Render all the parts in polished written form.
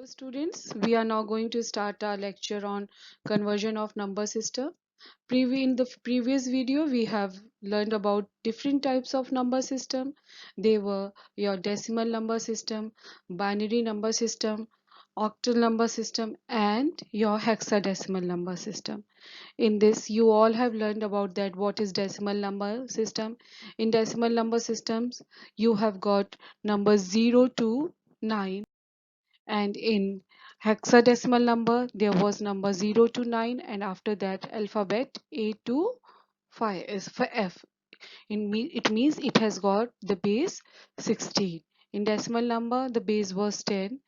Hello students, we are now going to start our lecture on conversion of number system. In the previous video, we have learned about different types of number system. They were your decimal number system, binary number system, octal number system, and your hexadecimal number system. In this, you all have learned about that what is decimal number system. In decimal number systems, you have got numbers 0 to 9, and in hexadecimal number there was number 0 to 9, and after that alphabet A to 5 is for F. It means it has got the base 16. In decimal number the base was 10,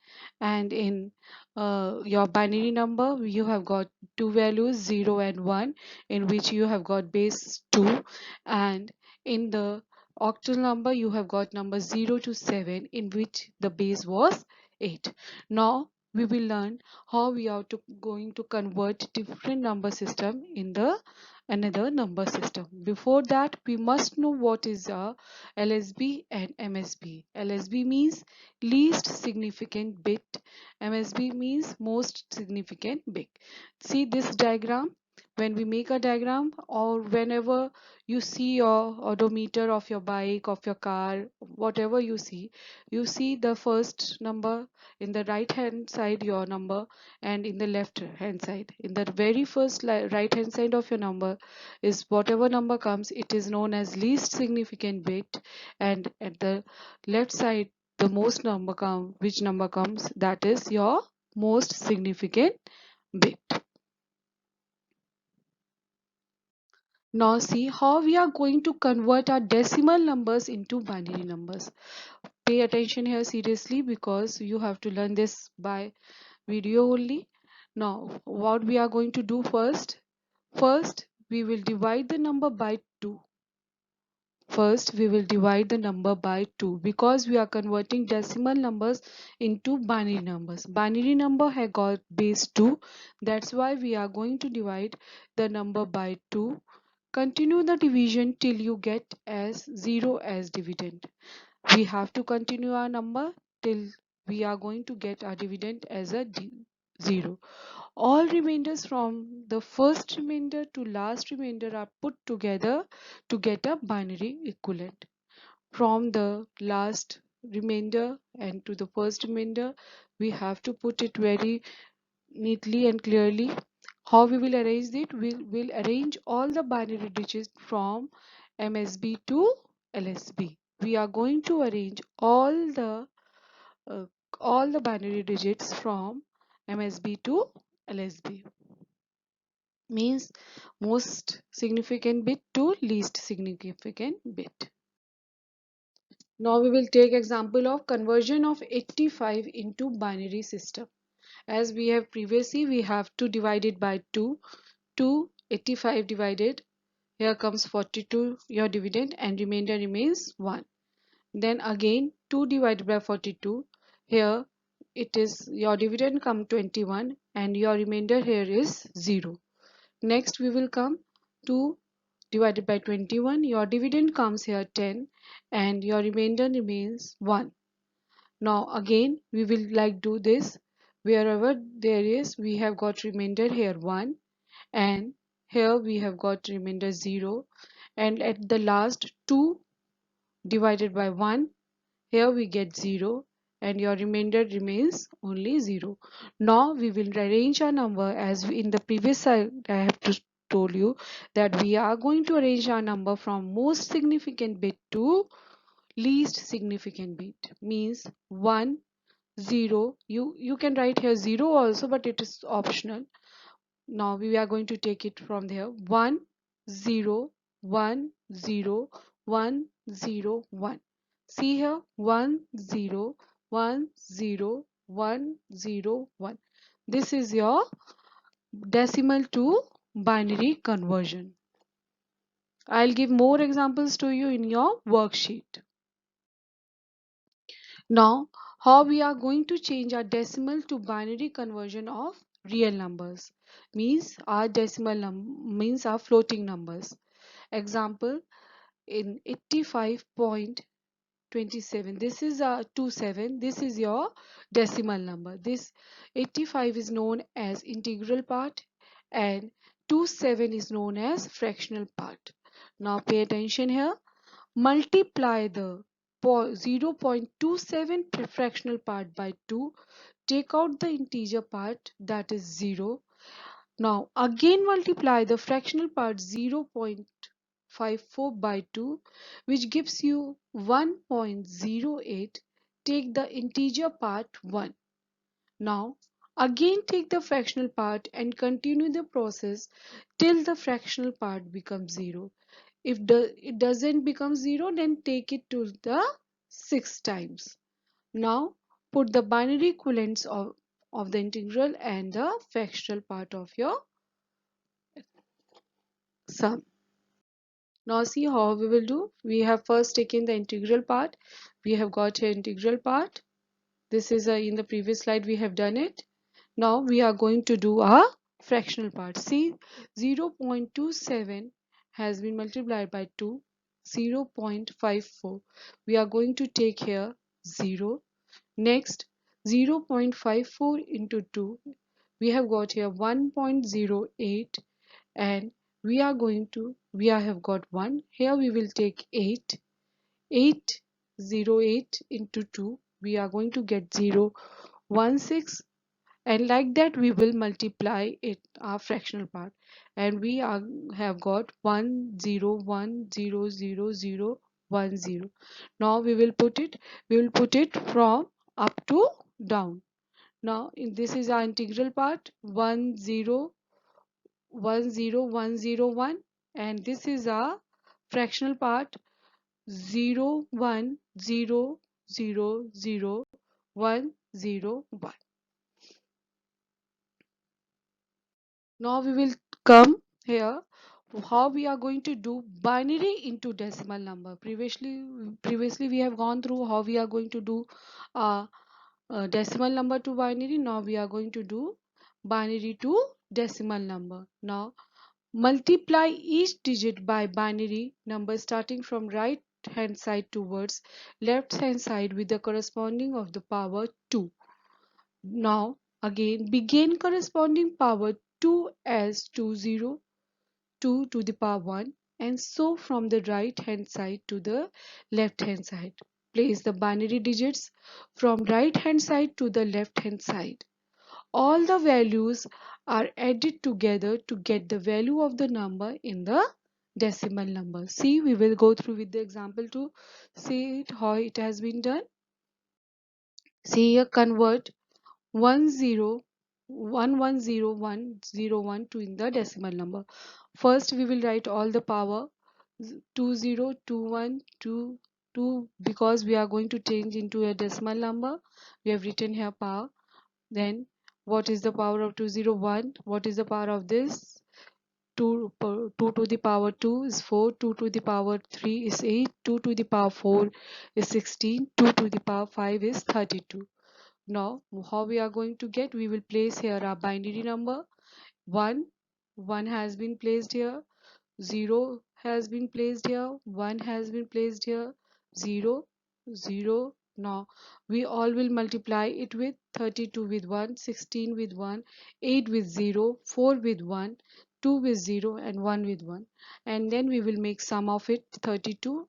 and in your binary number you have got two values 0 and 1, in which you have got base 2, and in the octal number you have got number 0 to 7, in which the base was 8. Now we will learn how we are going to convert different number system in the another number system. Before that, we must know what is a LSB and MSB. LSB means least significant bit. MSB means most significant bit. See this diagram. When we make a diagram, or whenever you see your odometer of your bike, of your car, whatever you see the first number in the right hand side, your number, and in the left hand side, in the very first right hand side of your number is whatever number comes, it is known as least significant bit, and at the left side the most number which number comes, that is your most significant bit. Now see how we are going to convert our decimal numbers into binary numbers. Pay attention here seriously, because you have to learn this by video only. Now what we are going to do first we will divide the number by 2. First, we will divide the number by 2, because we are converting decimal numbers into binary numbers. Binary number has got base 2. That's why we are going to divide the number by 2. Continue the division till you get as 0 as dividend. We have to continue our number till we are going to get our dividend as a 0. All remainders from the first remainder to last remainder are put together to get a binary equivalent. From the last remainder and to the first remainder, we have to put it very neatly and clearly. How we will arrange it? We will arrange all the binary digits from MSB to LSB. We are going to arrange uh, all the binary digits from MSB to LSB. Means most significant bit to least significant bit. Now we will take example of conversion of 85 into binary system. As we have previously, we have to divide it by 2. 85 divided, here comes 42 your dividend, and remainder remains 1. Then again 2 divided by 42, here it is your dividend come 21, and your remainder here is 0. Next we will come 2 divided by 21, your dividend comes here 10, and your remainder remains 1. Now again we will do this, wherever there is we have got remainder here 1, and here we have got remainder 0, and at the last 2 divided by 1, here we get 0, and your remainder remains only 0. Now we will arrange our number as in the previous slide I have told you that we are going to arrange our number from most significant bit to least significant bit. Means 1, 0. You can write here 0 also, but it is optional. Now we are going to take it from there. 1, 0, 1, 0, 1, 0, 1. See here 1, 0, 1, 0, 1, 0, 1. This is your decimal to binary conversion. I'll give more examples to you in your worksheet. Now, how we are going to change our decimal to binary conversion of real numbers? Means our means our floating numbers. Example, in 85.0 27. This is a 27. This is your decimal number. This 85 is known as integral part and 27 is known as fractional part. Now pay attention here. Multiply the 0.27 fractional part by 2. Take out the integer part, that is 0. Now again multiply the fractional part 0.54 by 2, which gives you 1.08. Take the integer part 1. Now again take the fractional part and continue the process till the fractional part becomes 0. If it doesn't become 0, then take it to the 6 times. Now put the binary equivalents of the integral and the fractional part of your sum. Now see how we will do. We have first taken the integral part. We have got here integral part. This is in the previous slide we have done it. Now we are going to do a fractional part. See, 0.27 has been multiplied by 2, 0.54. We are going to take here 0. Next, 0.54 into 2. We have got here 1.08, and we have got 1. Here we will take 8. 808 into 2. We are going to get 0. 16, and like that we will multiply it our fractional part, and have got 101000010. Now we will put it from up to down. Now this is our integral part 1010101, and this is our fractional part 010000101. Now we will come here how we are going to do binary into decimal number. Previously we have gone through how we are going to do decimal number to binary. Now we are going to do binary to decimal number. Now multiply each digit by binary number starting from right hand side towards left hand side with the corresponding of the power 2. Now again begin corresponding power 2 as 20, 2 to the power 1, and so from the right hand side to the left hand side. Place the binary digits from right hand side to the left hand side. All the values are added together to get the value of the number in the decimal number. See, we will go through with the example to see how it has been done. See here, convert 1010101 to in the decimal number. First we will write all the power 202122, because we are going to change into a decimal number. We have written here power. Then what is the power of 201? What is the power of this? 2 to the power 2 is 4, 2 to the power 3 is 8, 2 to the power 4 is 16, 2 to the power 5 is 32. Now how we are going to get? We will place here our binary number 1. 1 has been placed here, 0 has been placed here, 1 has been placed here, 0, 0. Now we all will multiply it with 32 with 1, 16 with 1, 8 with 0, 4 with 1, 2 with 0, and 1 with 1. And then we will make sum of it 32,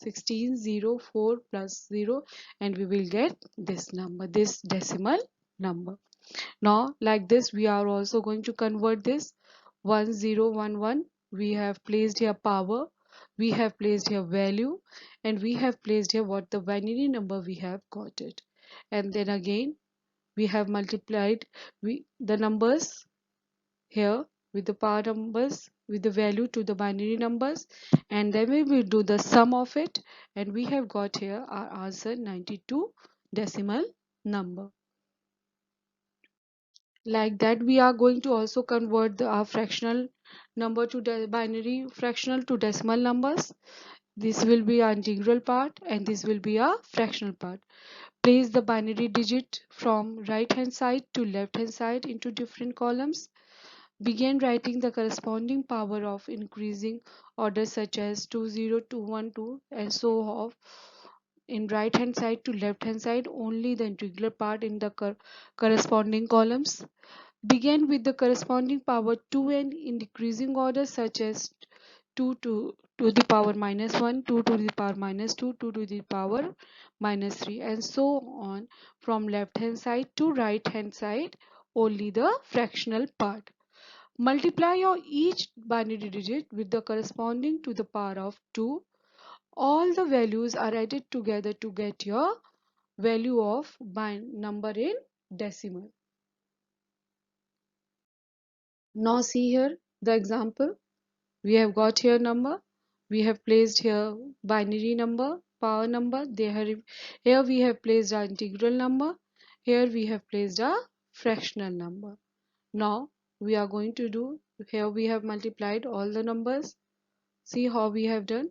16, 0, 4 plus 0, and we will get this number, this decimal number. Now like this we are also going to convert this 1011. We have placed here power, we have placed here value, and we have placed here what the binary number we have got it. And then again we have multiplied the numbers here with the power numbers with the value to the binary numbers, and then we will do the sum of it, and we have got here our answer 92 decimal number. Like that we are going to also convert our fractional number to binary fractional to decimal numbers. This will be our integral part and this will be our fractional part. Place the binary digit from right hand side to left hand side into different columns. Begin writing the corresponding power of increasing order such as 20212 and so on. in right hand side to left hand side only the integral part in the corresponding columns. Begin with the corresponding power 2n in decreasing order, such as 2 to the power minus 1, 2 to the power minus 2, 2 to the power minus 3, and so on from left hand side to right hand side, only the fractional part. Multiply your each binary digit with the corresponding to the power of 2. All the values are added together to get your value of number in decimal. Now see here the example. We have got here number. We have placed here binary number, power number. Here we have placed our integral number. Here we have placed a fractional number. Now we are going to do, here we have multiplied all the numbers. See how we have done.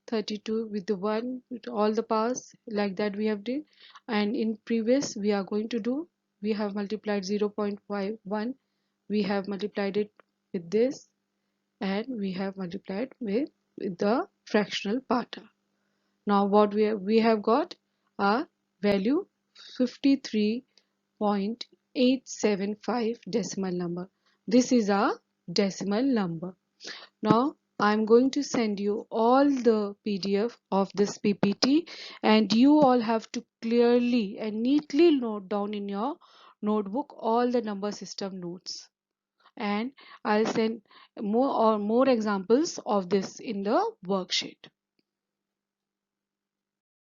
32 with the 1 with all the powers, like that we have did. And in previous we are going to do, we have multiplied 0.51, we have multiplied it with this, and we have multiplied with the fractional part. Now what we have got a value 53.875 decimal number. This is a decimal number. Now I'm going to send you all the PDF of this PPT, and you all have to clearly and neatly note down in your notebook all the number system notes. And I'll send more examples of this in the worksheet.